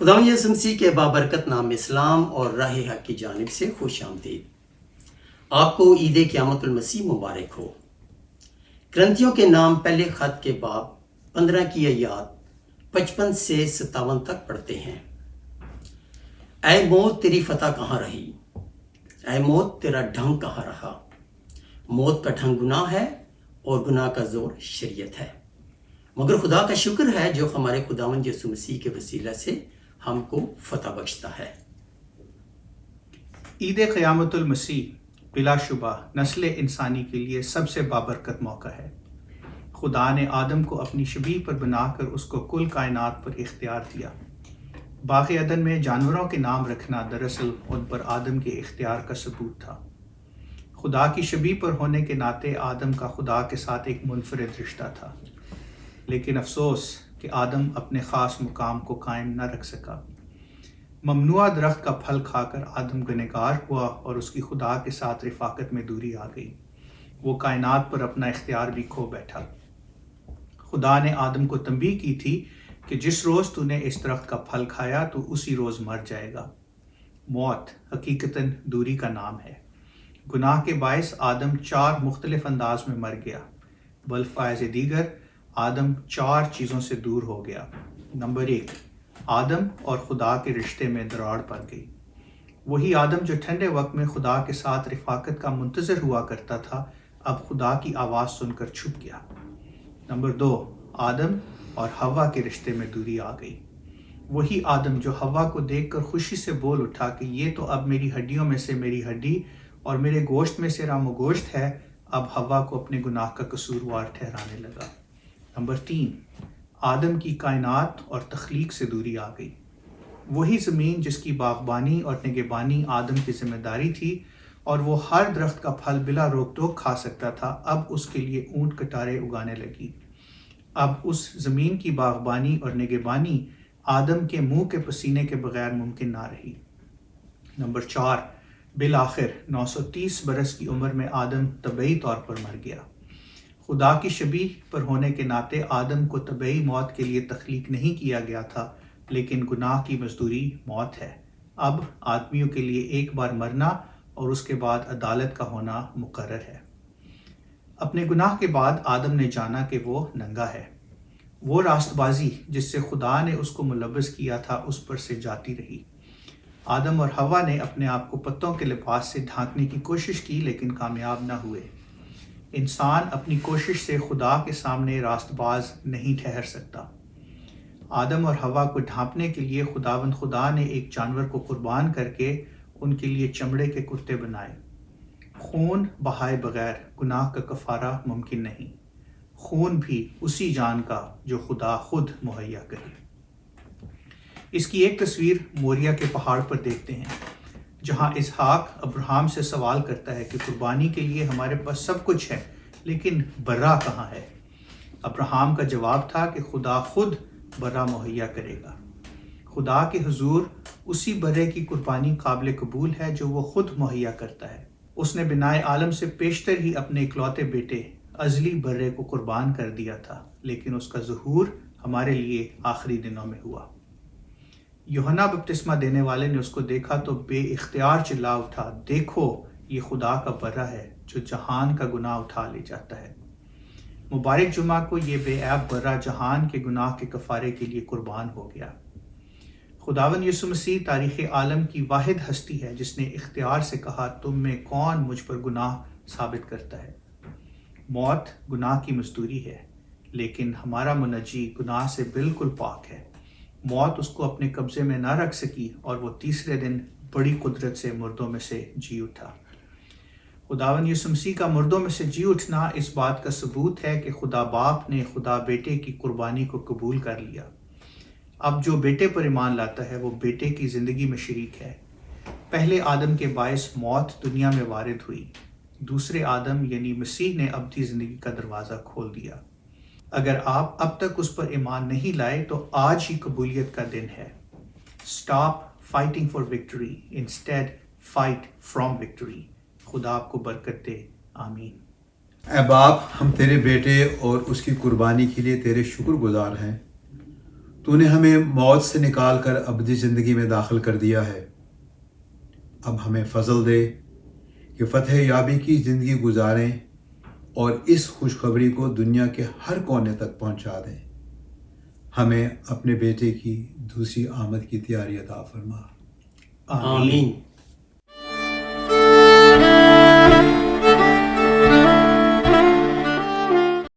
خداوند یسوع مسیح کے بابرکت نام اسلام اور راہ حق کی جانب سے خوش آمدید۔ آپ کو عید قیامت المسیح مبارک ہو۔ کرنتھیوں کے نام پہلے خط کے باب 15 کی آیات 55 سے 57 تک پڑھتے ہیں۔ اے موت تیری فتح کہاں رہی؟ اے موت تیرا ڈھنگ کہاں رہا؟ موت کا ڈھنگ گناہ ہے اور گناہ کا زور شریعت ہے، مگر خدا کا شکر ہے جو ہمارے خداوند یسوع مسیح کے وسیلہ سے ہم کو فتح بخشتا ہے۔ عید قیامت المسیح بلا شبہ نسل انسانی کے لیے سب سے بابرکت موقع ہے۔ خدا نے آدم کو اپنی شبیہ پر بنا کر اس کو کل کائنات پر اختیار دیا۔ باغ عدن میں جانوروں کے نام رکھنا دراصل ان پر آدم کے اختیار کا ثبوت تھا۔ خدا کی شبیہ پر ہونے کے ناطے آدم کا خدا کے ساتھ ایک منفرد رشتہ تھا، لیکن افسوس کہ آدم اپنے خاص مقام کو قائم نہ رکھ سکا۔ ممنوع درخت کا پھل کھا کر آدم گنہگار ہوا اور اس کی خدا کے ساتھ رفاقت میں دوری آ گئی۔ وہ کائنات پر اپنا اختیار بھی کھو بیٹھا۔ خدا نے آدم کو تنبیہ کی تھی کہ جس روز تو نے اس درخت کا پھل کھایا تو اسی روز مر جائے گا۔ موت حقیقتاً دوری کا نام ہے۔ گناہ کے باعث آدم 4 مختلف انداز میں مر گیا۔ بالفائز دیگر آدم 4 چیزوں سے دور ہو گیا۔ نمبر 1، آدم اور خدا کے رشتے میں دراڑ پڑ گئی۔ وہی آدم جو ٹھنڈے وقت میں خدا کے ساتھ رفاقت کا منتظر ہوا کرتا تھا، اب خدا کی آواز سن کر چھپ گیا۔ نمبر 2، آدم اور حوا کے رشتے میں دوری آ گئی۔ وہی آدم جو حوا کو دیکھ کر خوشی سے بول اٹھا کہ یہ تو اب میری ہڈیوں میں سے میری ہڈی اور میرے گوشت میں سے رام و گوشت ہے، اب حوا کو اپنے گناہ کا قصوروار ٹھہرانے لگا۔ نمبر 3، آدم کی کائنات اور تخلیق سے دوری آ گئی۔ وہی زمین جس کی باغبانی اور نگہبانی آدم کی ذمہ داری تھی اور وہ ہر درخت کا پھل بلا روک ٹوک کھا سکتا تھا، اب اس کے لیے اونٹ کٹارے اگانے لگی۔ اب اس زمین کی باغبانی اور نگہبانی آدم کے منہ کے پسینے کے بغیر ممکن نہ رہی۔ نمبر 4، بالآخر 930 برس کی عمر میں آدم طبعی طور پر مر گیا۔ خدا کی شبیہ پر ہونے کے ناطے آدم کو طبعی موت کے لیے تخلیق نہیں کیا گیا تھا، لیکن گناہ کی مزدوری موت ہے۔ اب آدمیوں کے لیے ایک بار مرنا اور اس کے بعد عدالت کا ہونا مقرر ہے۔ اپنے گناہ کے بعد آدم نے جانا کہ وہ ننگا ہے۔ وہ راست بازی جس سے خدا نے اس کو ملبس کیا تھا اس پر سے جاتی رہی۔ آدم اور حوا نے اپنے آپ کو پتوں کے لباس سے ڈھانکنے کی کوشش کی لیکن کامیاب نہ ہوئے۔ انسان اپنی کوشش سے خدا کے سامنے راست باز نہیں ٹھہر سکتا۔ آدم اور حوا کو ڈھانپنے کے لیے خدا نے ایک جانور کو قربان کر کے ان کے لیے چمڑے کے کرتے بنائے۔ خون بہائے بغیر گناہ کا کفارہ ممکن نہیں، خون بھی اسی جان کا جو خدا خود مہیا کرے۔ اس کی ایک تصویر موریہ کے پہاڑ پر دیکھتے ہیں، جہاں اسحاق ابراہیم سے سوال کرتا ہے کہ قربانی کے لیے ہمارے پاس سب کچھ ہے لیکن برہ کہاں ہے؟ ابراہیم کا جواب تھا کہ خدا خود برہ مہیا کرے گا۔ خدا کے حضور اسی برے کی قربانی قابل قبول ہے جو وہ خود مہیا کرتا ہے۔ اس نے بنائے عالم سے پیشتر ہی اپنے اکلوتے بیٹے ازلی برے کو قربان کر دیا تھا، لیکن اس کا ظہور ہمارے لیے آخری دنوں میں ہوا۔ یوحنا بپتسمہ دینے والے نے اس کو دیکھا تو بے اختیار چلا اٹھا، دیکھو یہ خدا کا برہ ہے جو جہان کا گناہ اٹھا لے جاتا ہے۔ مبارک جمعہ کو یہ بے عیب برہ جہان کے گناہ کے کفارے کے لیے قربان ہو گیا۔ خداوند یسوع مسیح تاریخ عالم کی واحد ہستی ہے جس نے اختیار سے کہا، تم میں کون مجھ پر گناہ ثابت کرتا ہے؟ موت گناہ کی مزدوری ہے، لیکن ہمارا منجی گناہ سے بالکل پاک ہے۔ موت اس کو اپنے قبضے میں نہ رکھ سکی اور وہ تیسرے دن بڑی قدرت سے مردوں میں سے جی اٹھا۔ خداوند یسوع مسیح کا مردوں میں سے جی اٹھنا اس بات کا ثبوت ہے کہ خدا باپ نے خدا بیٹے کی قربانی کو قبول کر لیا۔ اب جو بیٹے پر ایمان لاتا ہے وہ بیٹے کی زندگی میں شریک ہے۔ پہلے آدم کے باعث موت دنیا میں وارد ہوئی، دوسرے آدم یعنی مسیح نے ابدی زندگی کا دروازہ کھول دیا۔ اگر آپ اب تک اس پر ایمان نہیں لائے تو آج ہی قبولیت کا دن ہے۔ Stop fighting for victory, instead fight from victory۔ خدا آپ کو برکت دے، آمین۔ اے باپ، ہم تیرے بیٹے اور اس کی قربانی کے لیے تیرے شکر گزار ہیں۔ تو نے ہمیں موت سے نکال کر ابدی زندگی میں داخل کر دیا ہے. اب ہمیں فضل دے کہ فتح یابی کی زندگی گزاریں اور اس خوشخبری کو دنیا کے ہر کونے تک پہنچا دیں. ہمیں اپنے بیٹے کی دوسری آمد کی تیاری عطا فرما. آمین.